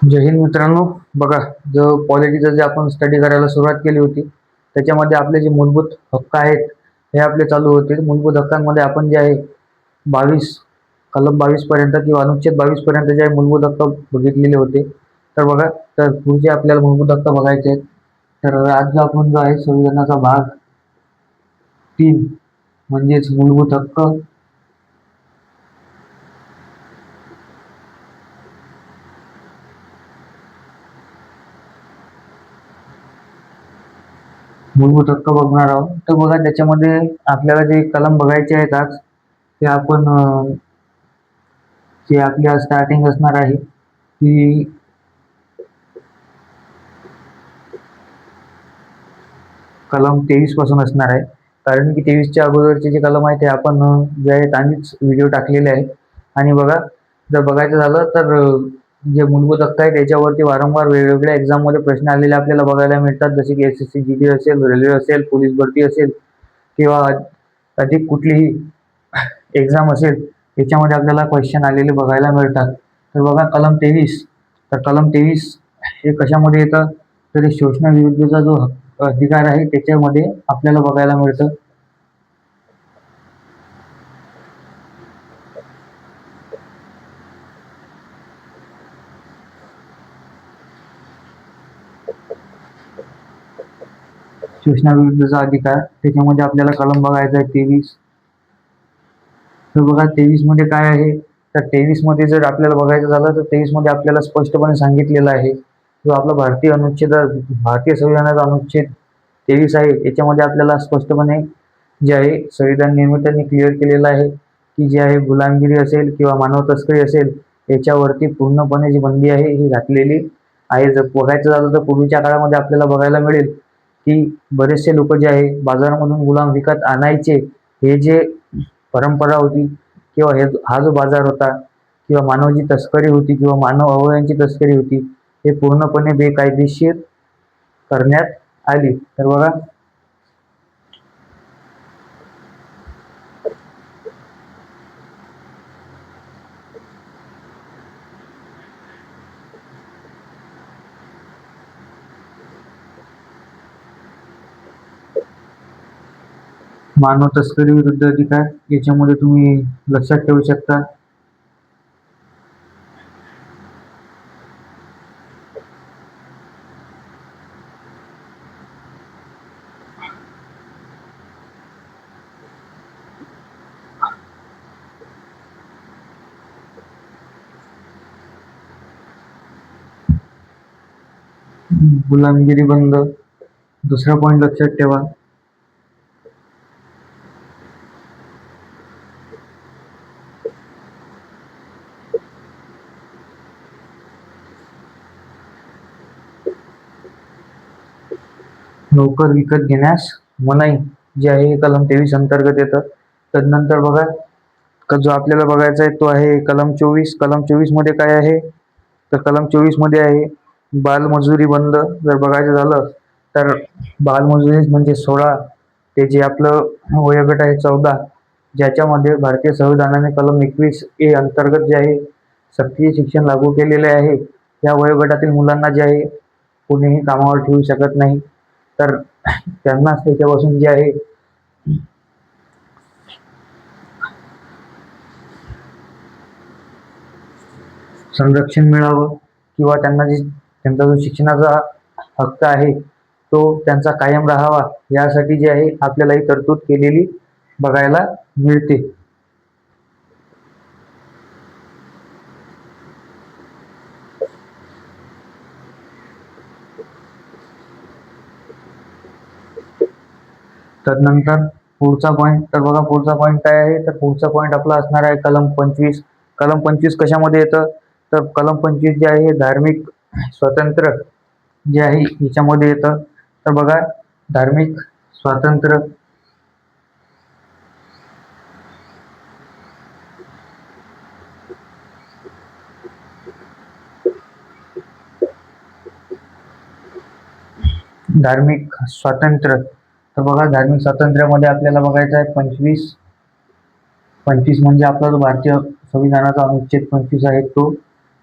जय हिंद मित्रांनो. बघा, जो पॉलिटिचं जे आपण स्टडी करायला सुरुवात केली होती, त्याच्यामध्ये आपले जे मूलभूत हक्क आहेत हे आपले चालू होते. मूलभूत हक्कांमध्ये आपण जे आहे 22 कलम 22 पर्यंत किंवा अनुच्छेद 22 पर्यंत जे आहे मूलभूत हक्क बघितलेले होते. तर बघा, तर पुढचे आपल्याला मूलभूत हक्क बघायचे आहेत. तर आज जो आपण जो आहे संविधानाचा भाग 3 म्हणजेच मूलभूत हक्क, मूलभूत हक्क बघणार आहोत. तर बघा, त्याच्यामध्ये आपल्याला जे कलम बघायचे आहेत आज, ते आपण जे आपली आज स्टार्टिंग असणार आहे ती कलम 23 पासून असणार आहे. कारण की 23च्या अगोदरचे जे कलम आहे ते आपण जे आहेत आधीच व्हिडिओ टाकलेले आहेत. आणि बघा, जर बघायचं झालं तर जे मूलभूत हक्क आहे त्याच्यावरती वारंवार वेगवेगळ्या एक्झाममध्ये प्रश्न आलेले आपल्याला बघायला मिळतात. जसे की SSC GD असेल, रेल्वे असेल, पोलीस भरती असेल किंवा अधिक कुठलीही एक्झाम असेल, त्याच्यामध्ये आपल्याला क्वेश्चन आलेले बघायला मिळतात. तर बघा, कलम 23. तर कलम 23 हे कशामध्ये येतं, तर हे शोषणाविरुद्धचा जो अधिकार आहे त्याच्यामध्ये आपल्याला बघायला मिळतं. शोषणाविरुद्धचा अधिकार त्याच्यामध्ये आपल्याला कलम बघायचा आहे 23. तर बघा, 23 मध्ये काय आहे, तर 23 मध्ये जर आपल्याला बघायचं झालं तर 23 मध्ये आपल्याला स्पष्टपणे सांगितलेलं आहे, जो आपला भारतीय संविधानाचा अनुच्छेद 23 आहे याच्यामध्ये आपल्याला स्पष्टपणे जे आहे संविधान निर्मात्यांनी क्लिअर केलेलं आहे की जे आहे गुलामगिरी असेल किंवा मानव तस्करी असेल याच्यावरती पूर्णपणे जी बंदी आहे ही घातलेली आहे. जर बघायचं झालं तर पूर्वीच्या काळामध्ये आपल्याला बघायला मिळेल की बरेचसे लोक जे आहे बाजारामधून गुलाम विकत आणायचे. हे जे परंपरा होती किंवा हा जो बाजार होता किंवा मानवाची तस्करी होती किंवा मानव अवयवांची तस्करी होती, हे पूर्णपणे बेकायदेशीर करण्यात आली. तर बघा, मानव तस्करी विरुद्ध अधिकार याच्यामध्ये तुम्ही लक्षात ठेवू शकता. गुलामगिरी बंद. दुसरा पॉईंट लक्षात ठेवा, नोकर विकत घेण्यास मनाई जे आहे हे कलम 23 अंतर्गत येतं. तदनंतर बघा, जो आपल्याला बघायचा आहे तो आहे कलम 24. कलम 24 मध्ये काय आहे, तर कलम 24 मध्ये आहे बालमजुरी बंद. जर बघायचं झालं तर बालमजुरी म्हणजे 16 ते जे आपलं वयोगट आहे 14, ज्याच्यामध्ये भारतीय संविधानाने कलम 21A अंतर्गत जे आहे सक्तीचे शिक्षण लागू केलेले आहे. या वयोगटातील मुलांना जे आहे कोणीही कामावर ठेवू शकत नाही. तर त्यांनाच त्याच्यापासून जे आहे संरक्षण मिळावं किंवा त्यांना त्यांचा जो शिक्षणाचा हक्क आहे तो त्यांचा कायम राहावा, यासाठी जे आहे आपल्याला ही तरतूद केलेली बघायला मिळते. तदनंतर पुढचा पॉईंट, तर बघा पुढचा पॉईंट काय आहे, तर पुढचा पॉईंट आपला असणार आहे कलम 25. कलम 25 कशामध्ये येतं, तर कलम 25 जे आहे धार्मिक स्वातंत्र्य जे आहे याच्यामध्ये येतं. तर बघा, धार्मिक स्वातंत्र्य धार्मिक स्वातंत्र्य. तर बघा, धार्मिक स्वातंत्र्यामध्ये आपल्याला बघायचं आहे 25 म्हणजे आपला जो भारतीय संविधानाचा अनुच्छेद 25 आहे तो.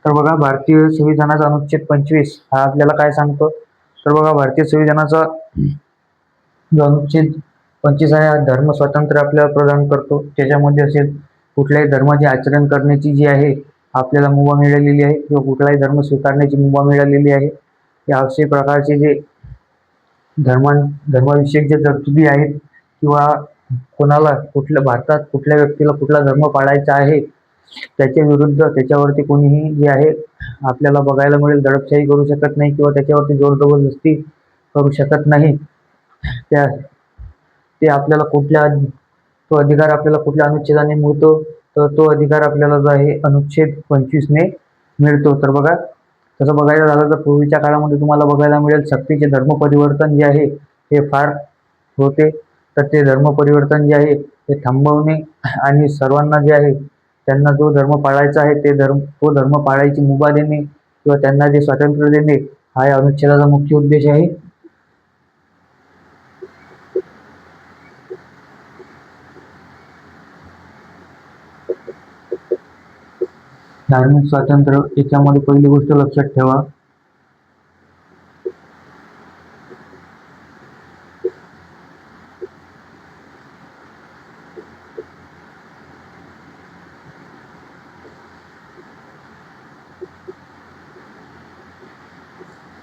तर बघा भारतीय संविधानाचा अनुच्छेद 25 हा आपल्याला काय सांगतो, तर बघा भारतीय संविधानाचा जो अनुच्छेद 25 आहे हा धर्म स्वातंत्र्य आपल्याला प्रदान करतो. त्याच्यामध्ये असेल कुठल्याही धर्माचे आचरण करण्याची जी आहे आपल्याला मुभा मिळालेली आहे किंवा कुठलाही धर्म स्वीकारण्याची मुभा मिळालेली आहे. या अशा प्रकारचे जे धर्माविषयक जे तरतुदी आहेत किंवा कोणाला कुठल्या भारतात कुठल्या व्यक्तीला कुठला धर्म पाळायचा आहे त्याच्या विरुद्ध त्याच्यावरती कोणीही जे आहे आपल्याला बघायला मिळेल दडपशाही करू शकत नाही किंवा त्याच्यावरती जोर जबरदस्ती करू शकत नाही. त्या ते आपल्याला तो अधिकार आपल्याला कुठल्या अनुच्छेदाने मिळतो, तर तो अधिकार आपल्याला जो आहे अनुच्छेद 25 ने मिळतो. तर बघा तसं बघायला झालं तर पूर्वीच्या काळामध्ये तुम्हाला बघायला मिळेल सक्तीचे धर्म परिवर्तन जे आहे हे फार होते. तर ते धर्म परिवर्तन जे आहे ते थांबवणे आणि सर्वांना जे आहे त्यांना जो धर्म पाळायचा आहे तो धर्म पाळायची मुभा देणे किंवा त्यांना जे स्वातंत्र्य देणे हा या अनुच्छेदाचा मुख्य उद्देश आहे. धार्मिक स्वातंत्र्य याच्यामध्ये पहिली गोष्ट लक्षात ठेवा,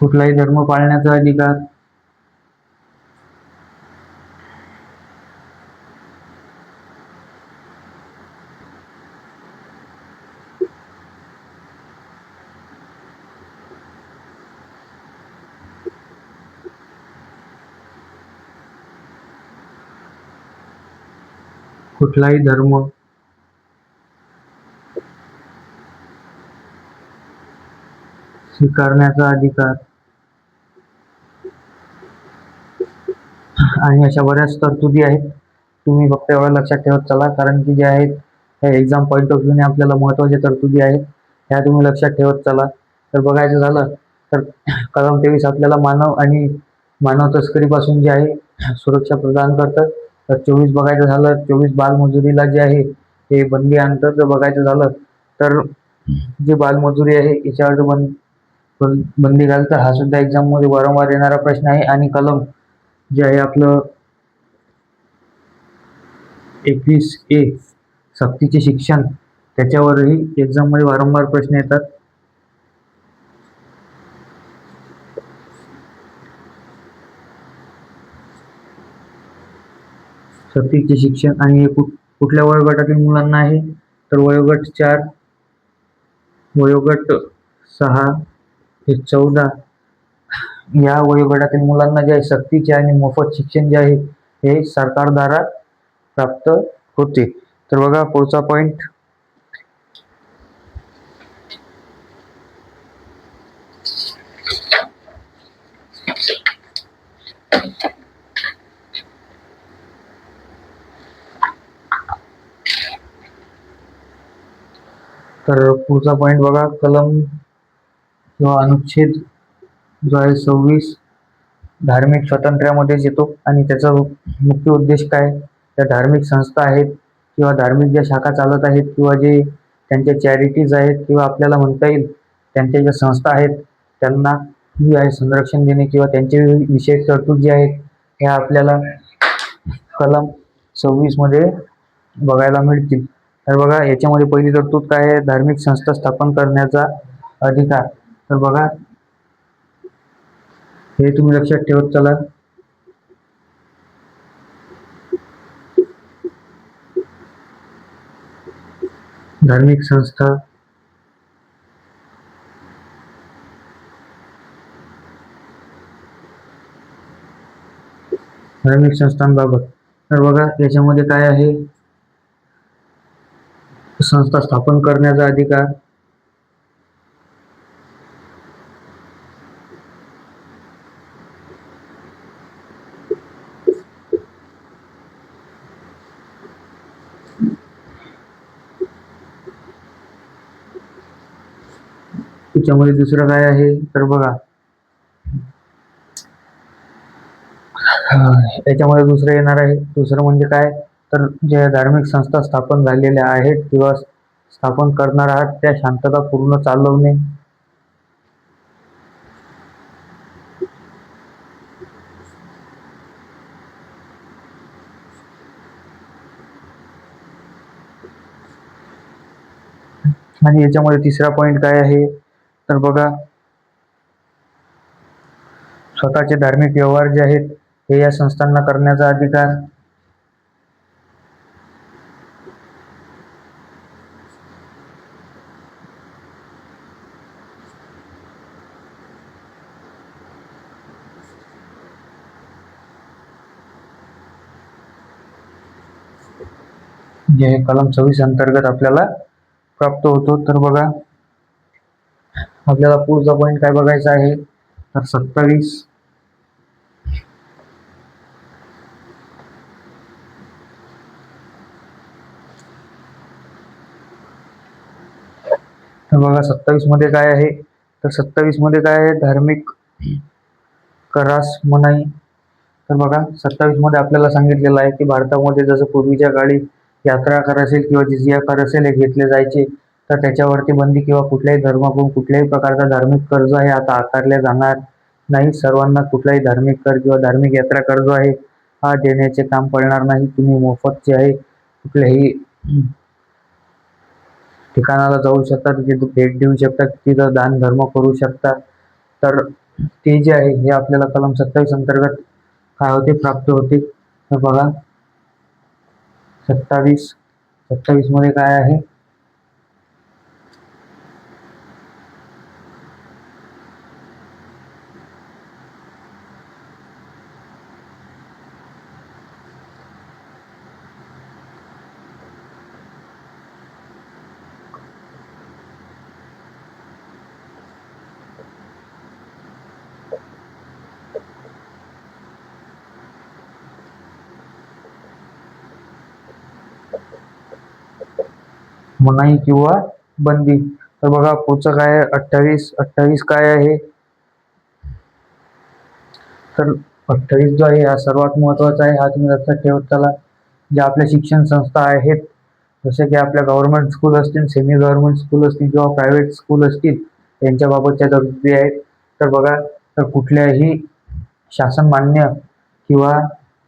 कुठलाही धर्म पाळण्याचा अधिकार, कुठलाही धर्म स्वीकारण्याचा अधिकार आणि अशा बऱ्याच तरतुदी आहेत. तुम्ही फक्त एवढं लक्षात ठेवत चला, कारण की जे आहेत ह्या एक्झाम पॉईंट ऑफ व्ह्यूने आपल्याला महत्त्वाच्या तरतुदी आहेत ह्या तुम्ही लक्षात ठेवत चला. तर बघायचं झालं तर कलम 23 आपल्याला मानव तस्करीपासून जे आहे सुरक्षा प्रदान करतात. तर 24 बघायचं झालं 24 बालमजुरीला जे आहे हे बंदी आणतं. जर बघायचं झालं तर जे बालमजुरी आहे याच्यावर बंदी घालतं. हा सुद्धा एक्झाम मध्ये वारंवार येणारा प्रश्न आहे. आणि कलम जे आहे आपलं 21A सक्तीचे शिक्षण त्याच्यावरही एक्झाम मध्ये वारंवार प्रश्न येतात. सक्तीचे शिक्षण आणि हे कुठल्या वयोगटातील मुलांना आहे, तर वयोगट 4, वयोगट 6 ते 14 या वयोगटातील मुलांना जे आहे सक्तीचे आणि मोफत शिक्षण जे आहे हे सरकारद्वारा प्राप्त होते. तर बघा पुढचा पॉइंट, तर पुढचा पॉइंट बघा कलम किंवा अनुच्छेद जो आहे 26 धार्मिक स्वातंत्र्यामध्येच येतो. आणि त्याचा मुख्य उद्देश काय, त्या धार्मिक संस्था आहेत किंवा धार्मिक ज्या शाखा चालत आहेत किंवा जे त्यांच्या चॅरिटीज आहेत किंवा आपल्याला म्हणता येईल त्यांच्या ज्या संस्था आहेत त्यांना जी आहे संरक्षण देणे किंवा त्यांचे विशेष तरतूद जे आहेत ह्या आपल्याला कलम 26 मध्ये बघायला मिळतील. तर बघा याच्यामध्ये पहिली तरतूद काय आहे, धार्मिक संस्था स्थापन करण्याचा अधिकार. तर बघा हे तुम्ही लक्षात ठेवत चला. धार्मिक संस्थांबाबत. तर बघा याच्यामध्ये काय आहे, संस्था स्थापन करण्याचा अधिकार, त्याच्यामध्ये दुसरं काय आहे, तर बघा याच्यामध्ये दुसरं येणार आहे. दुसरं म्हणजे काय, तर ज्या धार्मिक संस्था स्थापन झालेल्या आहेत किंवा स्थापन करणार आहात त्या शांतता पूर्ण चालवणे. आणि याच्यामध्ये तिसरा पॉइंट काय आहे तर बघा, स्वतःचे धार्मिक व्यवहार जे आहेत हे या संस्थांना करण्याचा अधिकार. जे हे कलम 26 अंतर्गत आपल्याला प्राप्त होतो. तर बघा, आपल्याला पुढचा पॉइंट काय बघायचा आहे तर 27. तर बघा 27 मध्ये काय आहे तर 27 मध्ये काय आहे, धार्मिक करास मनाई. तर बघा 27 मध्ये आपल्याला सांगितलेलं आहे की भारतामध्ये जसं पूर्वीच्या काळी यात्रा कर असेल किंवा जिझिया कर असेल हे घेतले जायचे, तर त्याच्यावरती बंदी किंवा कुठल्याही धर्माकडून कुठल्याही प्रकारचा धार्मिक कर्ज आहे आता आकारले जाणार नाही. सर्वांना कुठलाही धार्मिक कर किंवा धार्मिक यात्रा कर जो आहे हा देण्याचे काम पडणार नाही. तुम्ही मोफत जे आहे कुठल्याही ठिकाणाला जाऊ शकता, तिथे भेट देऊ शकता, तिथं दान धर्म करू शकता. तर ते जे आहे हे आपल्याला कलम 27 अंतर्गत काय होते, प्राप्त होते. तर बघा 27 मध्ये काय आहे मनाई किंवा बंदी. तर बघा पुढचं काय आहे 28 काय आहे तर 28 जो आहे हा सर्वात महत्वाचा आहे, हा तुम्ही लक्षात ठेवत चला. ज्या आपल्या शिक्षण संस्था आहेत जसे की आपल्या गव्हर्नमेंट स्कूल असतील, सेमी गव्हर्नमेंट स्कूल असतील किंवा प्रायव्हेट स्कूल असतील यांच्याबाबतच्या तरतुदी आहेत. तर बघा, तर कुठल्याही शासन मान्य किंवा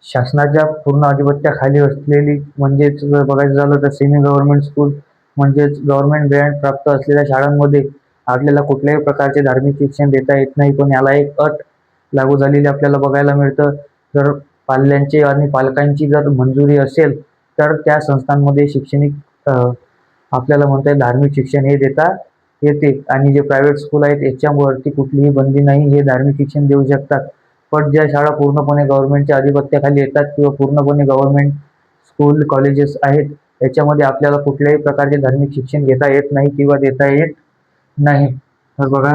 शासनाच्या पूर्ण अधिपत्याखाली असलेली, म्हणजेच जर बघायचं झालं तर सेमी गव्हर्नमेंट स्कूल म्हणजेच गव्हर्नमेंट ग्रँट प्राप्त असलेल्या शाळांमध्ये आपल्याला कुठल्याही प्रकारचे धार्मिक शिक्षण देता येत नाही. पण याला एक अट लागू झालेली आपल्याला बघायला मिळतं. जर पाल्यांचे आणि पालकांची जर मंजुरी असेल तर त्या संस्थांमध्ये शैक्षणिक आपल्याला म्हणता येईल धार्मिक शिक्षण हे देता येते. आणि जे प्रायव्हेट स्कूल आहेत याच्यावरती कुठलीही बंदी नाही, हे धार्मिक शिक्षण देऊ शकतात. पण ज्या शाळा पूर्णपणे गव्हर्नमेंटच्या अधिपत्याखाली येतात किंवा पूर्णपणे गव्हर्नमेंट स्कूल कॉलेजेस आहेत याच्यामध्ये आपल्याला कुठल्याही प्रकारचे धार्मिक शिक्षण घेता येत नाही किंवा देता येत नाही. तर बघा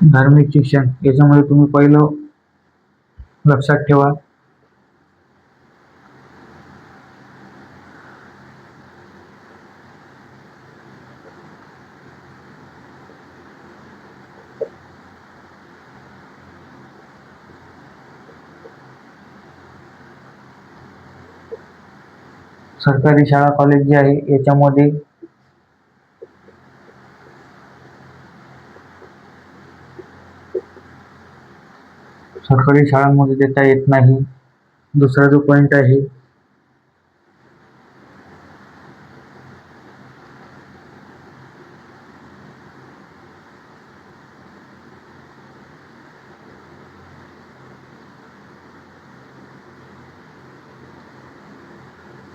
धार्मिक शिक्षण याच्यामध्ये तुम्ही पहिलं लक्षात ठेवा सरकारी शाळा कॉलेज जे आहे याच्यामध्ये सरकारी शाळांमध्ये देता येत नाही. दुसरा जो पॉइंट आहे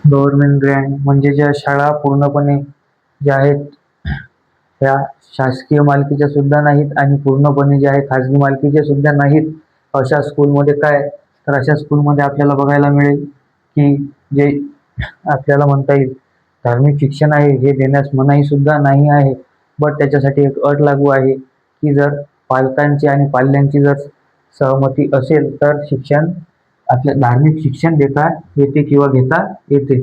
गव्हर्नमेंट ग्रँट, म्हणजे ज्या शाळा पूर्णपणे ज्या आहेत त्या शासकीय मालकीच्या सुद्धा नाहीत आणि पूर्णपणे जे आहे खाजगी मालकीच्या सुद्धा नाहीत, अशा स्कूलमध्ये काय तर अशा स्कूलमध्ये आपल्याला बघायला मिळेल की जे आपल्याला म्हणता येईल धार्मिक शिक्षण आहे हे देण्यास मनाई सुद्धा नाही आहे. बट त्याच्यासाठी एक अट लागू आहे की जर पालकांची आणि पाल्यांची जर सहमती असेल तर शिक्षण, आपले धार्मिक शिक्षण देता येते किंवा घेता येते.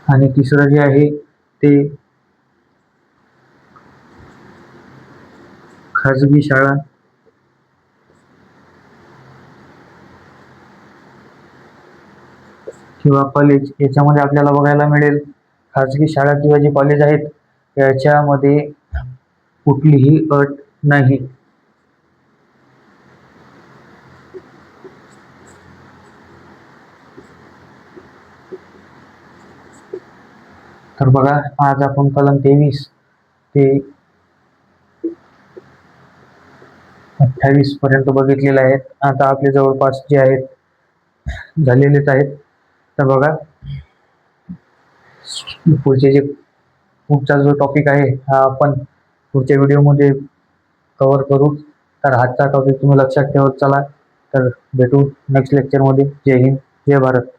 आणि तिसरं जे आहे ते खाजगी शाळा किंवा कॉलेज याच्यामध्ये आपल्याला बघायला मिळेल, खाजगी शाळा किंवा जे कॉलेज आहेत याच्यामध्ये कुठलीही अट नाही. तर बघा, आज आपण कलम 23 ते 28 पर्यंत बघितलेले आहेत. आता आपले जवळपास जे आहेत झालेलेच आहेत. तर बघा, पुढचा जो टॉपिक आहे हा आपण पुढच्या व्हिडिओमध्ये कव्हर करू. तर आजचा टॉपिक तुम्ही लक्षात ठेवत चला. तर भेटू नेक्स्ट लेक्चरमध्ये. जय हिंद, जय भारत.